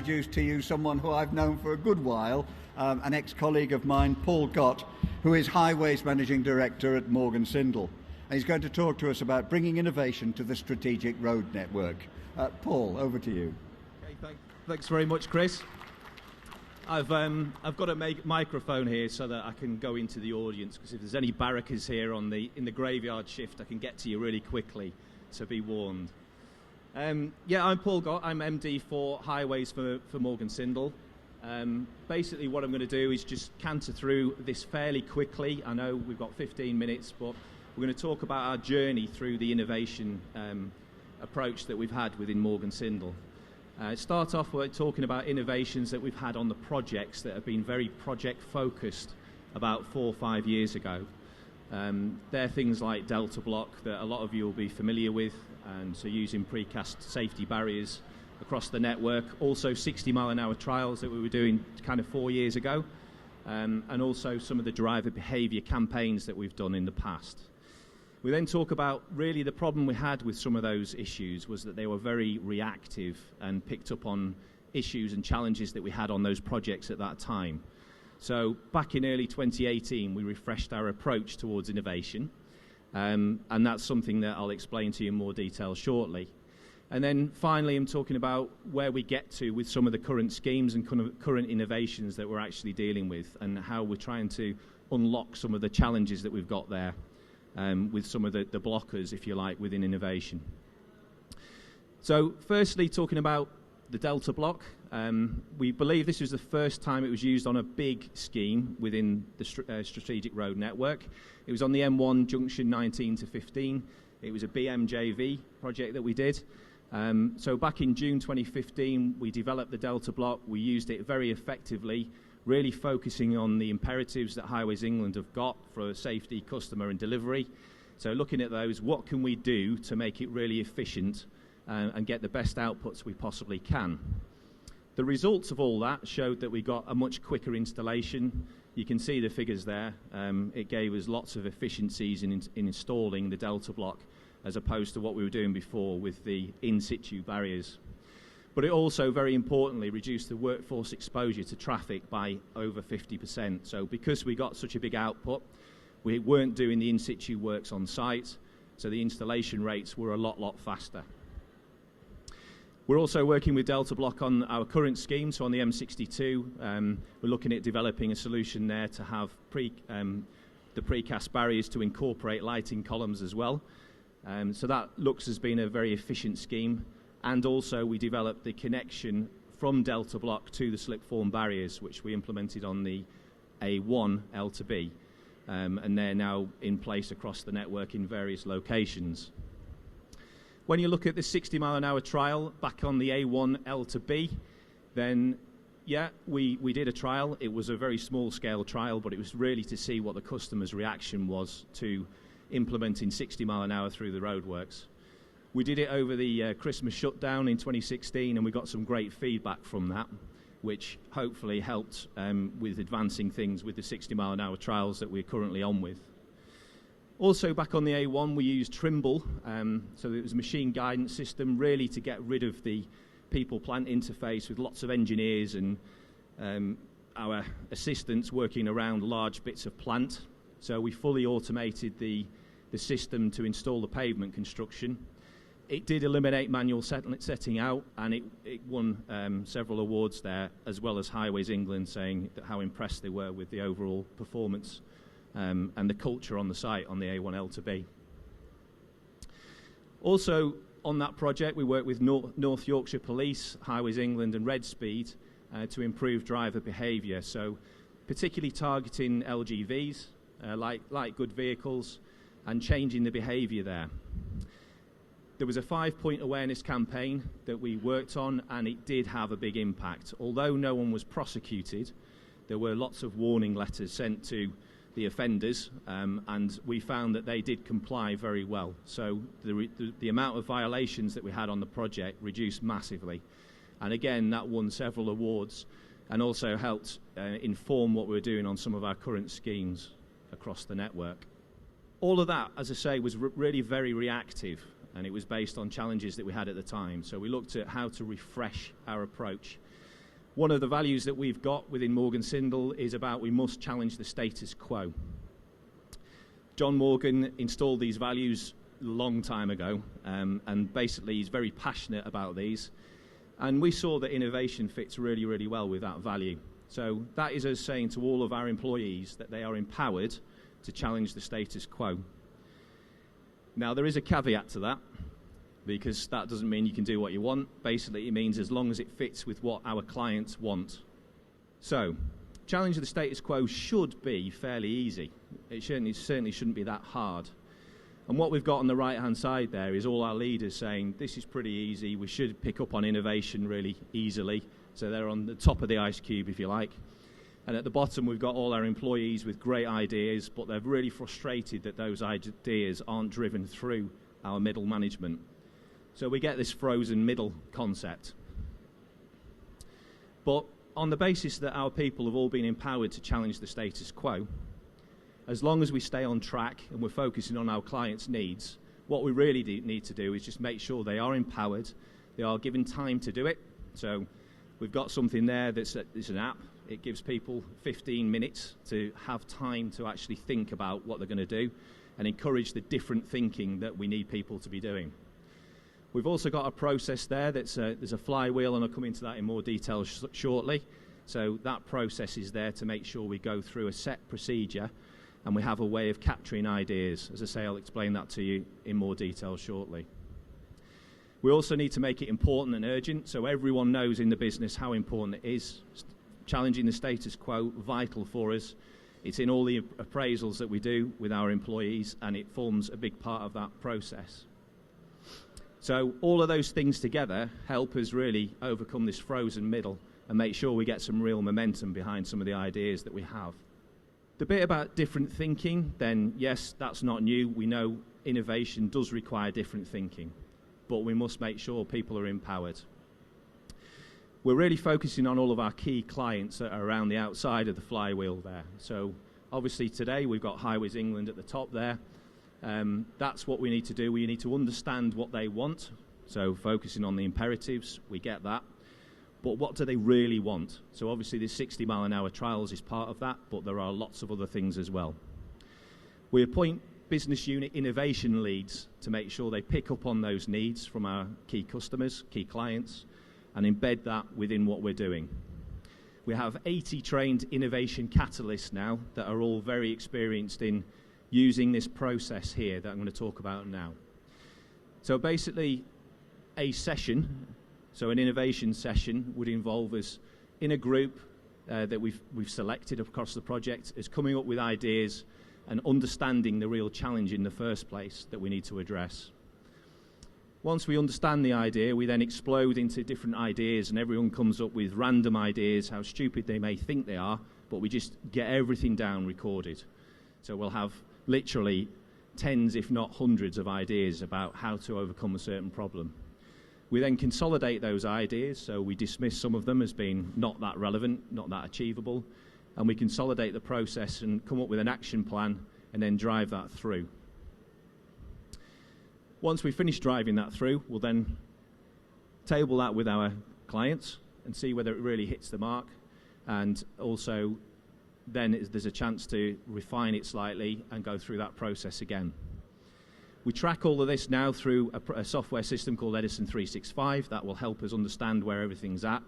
introduce to you someone who I've known for a good while, an ex-colleague of mine, Paul Gott, who is Highways Managing Director at Morgan Sindall. And he's going to talk to us about bringing innovation to the strategic road network. Paul, over to you. Okay, thanks very much, Chris. I've got a microphone here so that I can go into the audience, because if there's any barrackers here in the graveyard shift, I can get to you really quickly, so be warned. Yeah, I'm Paul Gott. I'm MD for Highways for Morgan Sindall. Basically what I'm going to do is just canter through this fairly quickly. I know we've got 15 minutes, but we're going to talk about our journey through the innovation approach that we've had within Morgan Sindall. Start off with talking about innovations that we've had on the projects that have been very project focused about 4 or 5 years ago. They're things like Delta Block that a lot of you will be familiar with, and so using precast safety barriers across the network. Also 60-mile-an-hour trials that we were doing kind of 4 years ago, and also some of the driver behaviour campaigns that we've done in the past. We then talk about really the problem we had with some of those issues was that they were very reactive and picked up on issues and challenges that we had on those projects at that time. So back in early 2018, we refreshed our approach towards innovation, and that's something that I'll explain to you in more detail shortly. And then finally, I'm talking about where we get to with some of the current schemes and current innovations that we're actually dealing with, and how we're trying to unlock some of the challenges that we've got there. With some of the blockers, if you like, within innovation. So firstly, talking about the Delta Block, we believe this was the first time it was used on a big scheme within the strategic road network. It was on the M1 junction 19 to 15. It was a BMJV project that we did. So back in June 2015, we developed the Delta Block. We used it very effectively, really focusing on the imperatives that Highways England have got for safety, customer and delivery. So looking at those, what can we do to make it really efficient and get the best outputs we possibly can? The results of all that showed that we got a much quicker installation. You can see the figures there. It gave us lots of efficiencies in installing the Delta Block, as opposed to what we were doing before with the in-situ barriers. But it also, very importantly, reduced the workforce exposure to traffic by over 50%. So because we got such a big output, we weren't doing the in-situ works on site, so the installation rates were a lot faster. We're also working with Delta Block on our current scheme, so on the M62. We're looking at developing a solution there to have the precast barriers to incorporate lighting columns as well. So that looks as being a very efficient scheme. And also we developed the connection from Delta Block to the slip-form barriers, which we implemented on the A1 L to B. And they're now in place across the network in various locations. When you look at the 60-mile-an-hour trial back on the A1 L to B, then yeah, we did a trial. It was a very small-scale trial, but it was really to see what the customer's reaction was to implementing 60 mile an hour through the roadworks. We did it over the Christmas shutdown in 2016, and we got some great feedback from that, which hopefully helped with advancing things with the 60 mile an hour trials that we're currently on with. Also back on the A1, we used Trimble, so it was a machine guidance system really to get rid of the people-plant interface with lots of engineers and our assistants working around large bits of plant. So we fully automated the system to install the pavement construction. It did eliminate manual setting out, and it won several awards there, as well as Highways England saying that how impressed they were with the overall performance and the culture on the site on the A1L to B. Also on that project, we worked with North Yorkshire Police, Highways England and Red Speed to improve driver behaviour, so particularly targeting LGVs, like good vehicles, and changing the behaviour there. There was a 5-point awareness campaign that we worked on, and it did have a big impact. Although no one was prosecuted, there were lots of warning letters sent to the offenders, and we found that they did comply very well. So the amount of violations that we had on the project reduced massively. And again, that won several awards and also helped inform what we're doing on some of our current schemes across the network. All of that, as I say, was really very reactive, and it was based on challenges that we had at the time. So we looked at how to refresh our approach. One of the values that we've got within Morgan Sindall is about we must challenge the status quo. John Morgan installed these values a long time ago, and basically he's very passionate about these. And we saw that innovation fits really, really well with that value. So that is us saying to all of our employees that they are empowered to challenge the status quo. Now, there is a caveat to that, because that doesn't mean you can do what you want. Basically, it means as long as it fits with what our clients want. So, challenging the status quo should be fairly easy. It certainly shouldn't be that hard. And what we've got on the right-hand side there is all our leaders saying, this is pretty easy, we should pick up on innovation really easily. So they're on the top of the ice cube, if you like. And at the bottom, we've got all our employees with great ideas, but they're really frustrated that those ideas aren't driven through our middle management. So we get this frozen middle concept. But on the basis that our people have all been empowered to challenge the status quo, as long as we stay on track and we're focusing on our clients' needs, what we really need to do is just make sure they are empowered, they are given time to do it. So we've got something there that's an app. It gives people 15 minutes to have time to actually think about what they're going to do and encourage the different thinking that we need people to be doing. We've also got a process there there's a flywheel, and I'll come into that in more detail shortly. So that process is there to make sure we go through a set procedure and we have a way of capturing ideas. As I say, I'll explain that to you in more detail shortly. We also need to make it important and urgent, so everyone knows in the business how important it is. Challenging the status quo, vital for us. It's in all the appraisals that we do with our employees, and it forms a big part of that process. So all of those things together help us really overcome this frozen middle and make sure we get some real momentum behind some of the ideas that we have. The bit about different thinking, then yes, that's not new. We know innovation does require different thinking, but we must make sure people are empowered. We're really focusing on all of our key clients that are around the outside of the flywheel there. So obviously today we've got Highways England at the top there. That's what we need to do. We need to understand what they want. So focusing on the imperatives, we get that. But what do they really want? So obviously the 60-mile-an-hour trials is part of that, but there are lots of other things as well. We appoint business unit innovation leads to make sure they pick up on those needs from our key customers, key clients, and embed that within what we're doing. We have 80 trained innovation catalysts now that are all very experienced in using this process here that I'm going to talk about now. So basically, a session, so an innovation session, would involve us in a group that we've selected across the project as coming up with ideas and understanding the real challenge in the first place that we need to address. Once we understand the idea, we then explode into different ideas, and everyone comes up with random ideas, how stupid they may think they are, but we just get everything down recorded. So we'll have literally tens, if not hundreds, of ideas about how to overcome a certain problem. We then consolidate those ideas, so we dismiss some of them as being not that relevant, not that achievable, and we consolidate the process and come up with an action plan and then drive that through. Once we finish driving that through, we'll then table that with our clients and see whether it really hits the mark, and also then there's a chance to refine it slightly and go through that process again. We track all of this now through a software system called Edison 365 that will help us understand where everything's at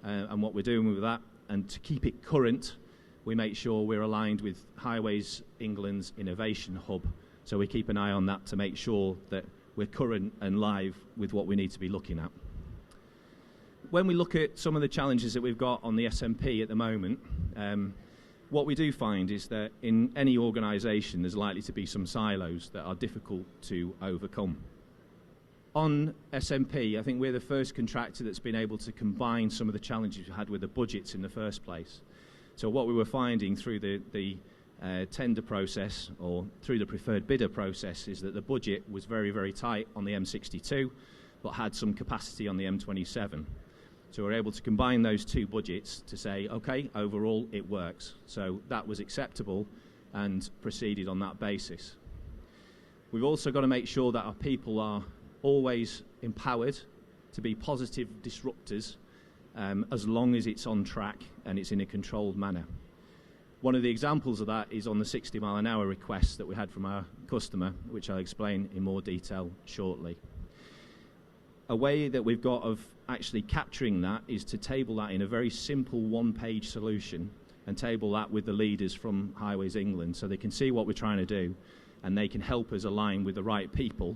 and what we're doing with that. And to keep it current, we make sure we're aligned with Highways England's Innovation Hub. So we keep an eye on that to make sure that we're current and live with what we need to be looking at. When we look at some of the challenges that we've got on the SMP at the moment, what we do find is that in any organisation there's likely to be some silos that are difficult to overcome. On SMP, I think we're the first contractor that's been able to combine some of the challenges we had with the budgets in the first place. So what we were finding through the tender process or through the preferred bidder process is that the budget was very, very tight on the M62 but had some capacity on the M27. So we're able to combine those two budgets to say, okay, overall it works. So that was acceptable and proceeded on that basis. We've also got to make sure that our people are always empowered to be positive disruptors as long as it's on track and it's in a controlled manner. One of the examples of that is on the 60 mile an hour request that we had from our customer, which I'll explain in more detail shortly. A way that we've got of actually capturing that is to table that in a very simple one-page solution and table that with the leaders from Highways England so they can see what we're trying to do and they can help us align with the right people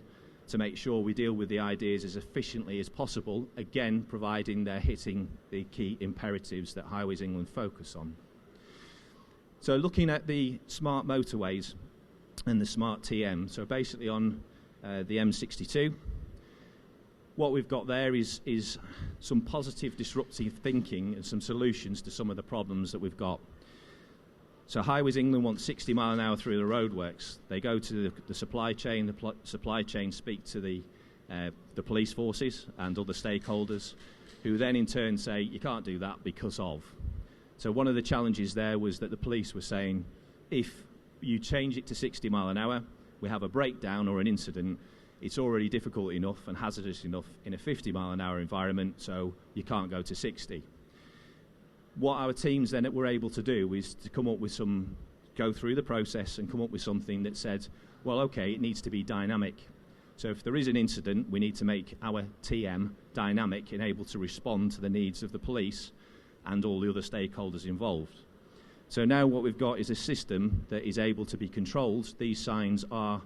to make sure we deal with the ideas as efficiently as possible, again providing they're hitting the key imperatives that Highways England focus on. So looking at the smart motorways and the smart TM, so basically on the M62, what we've got there is some positive disruptive thinking and some solutions to some of the problems that we've got. So Highways England want 60 mile an hour through the roadworks. They go to the supply chain, supply chain speak to the police forces and other stakeholders, who then in turn say, you can't do that because of. So one of the challenges there was that the police were saying, if you change it to 60 mile an hour, we have a breakdown or an incident, it's already difficult enough and hazardous enough in a 50 mile an hour environment, so you can't go to 60. What our teams then were able to do is to come up with go through the process and come up with something that said, well, okay, it needs to be dynamic. So if there is an incident, we need to make our TM dynamic and able to respond to the needs of the police and all the other stakeholders involved. So now what we've got is a system that is able to be controlled. These signs are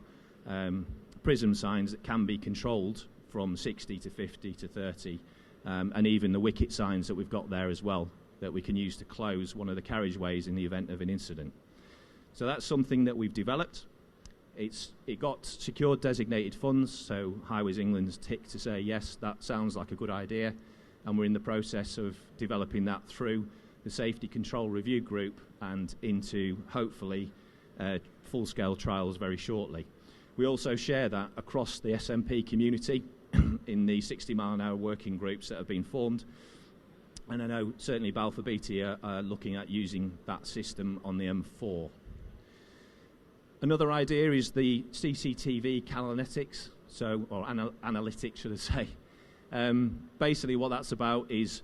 prism signs that can be controlled from 60 to 50 to 30, and even the wicket signs that we've got there as well that we can use to close one of the carriageways in the event of an incident. So that's something that we've developed. It got secured designated funds, so Highways England's ticked to say, yes, that sounds like a good idea, and we're in the process of developing that through the Safety Control Review Group and into, hopefully, full-scale trials very shortly. We also share that across the SMP community in the 60 mile an hour working groups that have been formed. And I know certainly Balfour Beatty are looking at using that system on the M4. Another idea is the CCTV analytics, or analytics, should I say. Basically what that's about is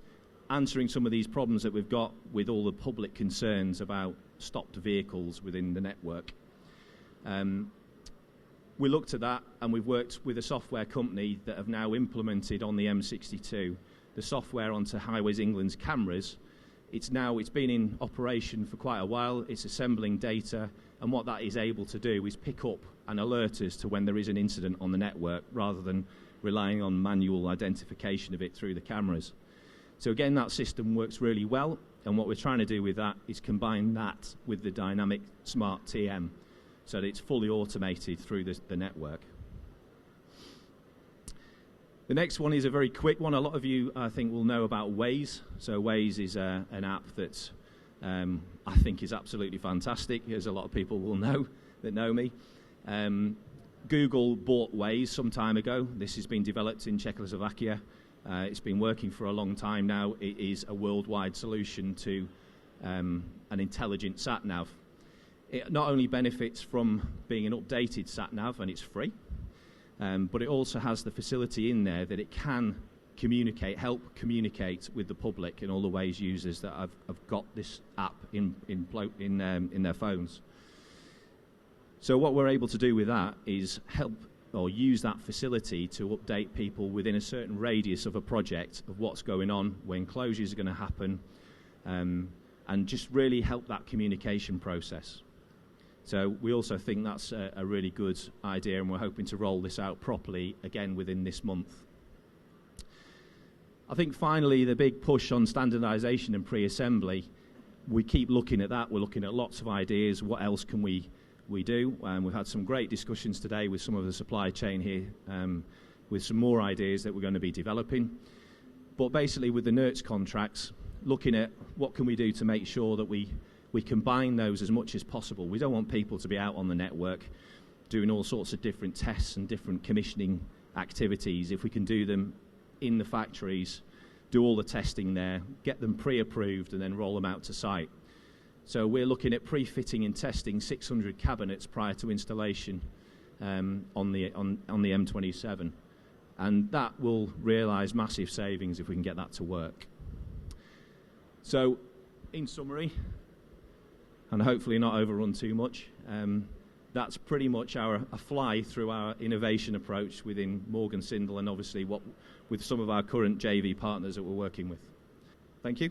answering some of these problems that we've got with all the public concerns about stopped vehicles within the network. We looked at that and we've worked with a software company that have now implemented on the M62 the software onto Highways England's cameras. It's been in operation for quite a while. It's assembling data, and what that is able to do is pick up and alert us to when there is an incident on the network rather than relying on manual identification of it through the cameras. So again, that system works really well, and what we're trying to do with that is combine that with the dynamic smart TM so that it's fully automated through the network. The next one is a very quick one. A lot of you, I think, will know about Waze. So Waze is an app that I think is absolutely fantastic, as a lot of people will know that know me. Google bought Waze some time ago. This has been developed in Czechoslovakia. It's been working for a long time now. It is a worldwide solution to an intelligent sat-nav. It not only benefits from being an updated sat-nav, and it's free, but it also has the facility in there that it can help communicate with the public and all the Waze users that have got this app in their phones. So what we're able to do with that is help or use that facility to update people within a certain radius of a project of what's going on, when closures are going to happen, and just really help that communication process. So we also think that's a really good idea, and we're hoping to roll this out properly again within this month. I think finally the big push on standardisation and pre-assembly, we keep looking at that. We're looking at lots of ideas. What else can we do? We've had some great discussions today with some of the supply chain here, with some more ideas that we're going to be developing. But basically with the NERTS contracts, looking at what can we do to make sure that we combine those as much as possible. We don't want people to be out on the network doing all sorts of different tests and different commissioning activities. If we can do them in the factories, do all the testing there, get them pre-approved and then roll them out to site. So we're looking at pre-fitting and testing 600 cabinets prior to installation on the M27. And that will realise massive savings if we can get that to work. So, in summary, and hopefully not overrun too much, that's pretty much a fly through our innovation approach within Morgan Sindall, and obviously with some of our current JV partners that we're working with. Thank you.